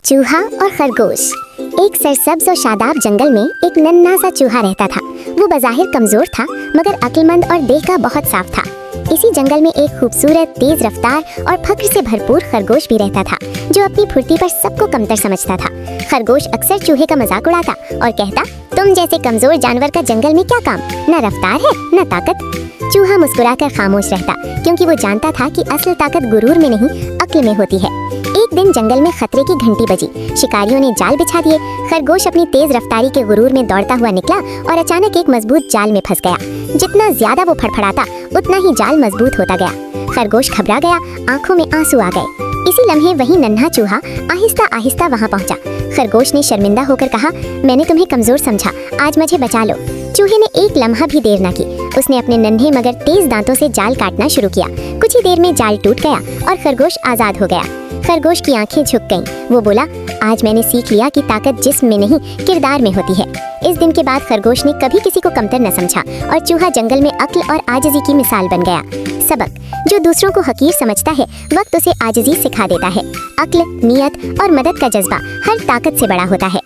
चूहा और खरगोश। एक सरसब्ज और शादाब जंगल में एक नन्हा सा चूहा रहता था। वो बज़ाहिर कमजोर था मगर अक्लमंद और देह का बहुत साफ था। इसी जंगल में एक खूबसूरत, तेज रफ्तार और फक्र से भरपूर खरगोश भी रहता था जो अपनी फुर्ती पर सबको कमतर समझता था। खरगोश अक्सर चूहे का मजाक उड़ाता और कहता, तुम जैसे कमजोर जानवर का जंगल में क्या काम, न रफ्तार है न ताकत। चूहा मुस्कुराकर खामोश रहता क्योंकि वो जानता था कि असल ताकत गुरूर में नहीं अक्ल में होती है। एक दिन जंगल में खतरे की घंटी बजी। शिकारियों ने जाल बिछा दिए। खरगोश अपनी तेज रफ्तारी के गुरूर में दौड़ता हुआ निकला और अचानक एक मजबूत जाल में फंस गया। जितना ज्यादा वो फड़फड़ाता उतना ही जाल मजबूत होता गया। खरगोश घबरा गया, आंखों में आंसू आ गए। इसी लम्हे वही नन्हा चूहा आहिस्ता आहिस्ता वहाँ पहुँचा। खरगोश ने शर्मिंदा होकर कहा, मैंने तुम्हें कमजोर समझा, आज मुझे बचा लो। चूहे ने एक लम्हा भी देर न की। उसने अपने नन्हे मगर तेज दांतों से जाल काटना शुरू किया। कुछ ही देर में जाल टूट गया और खरगोश आजाद हो गया। खरगोश की आंखें झुक गईं। वो बोला, आज मैंने सीख लिया कि ताकत जिस्म में नहीं किरदार में होती है। इस दिन के बाद खरगोश ने कभी किसी को कमतर न समझा और चूहा जंगल में अक्ल और आजिज़ी की मिसाल बन गया। सबक, जो दूसरों को हकीर समझता है वक्त उसे आजिज़ी सिखा देता है। अक्ल, नियत और मदद का जज्बा हर ताकत से बड़ा होता है।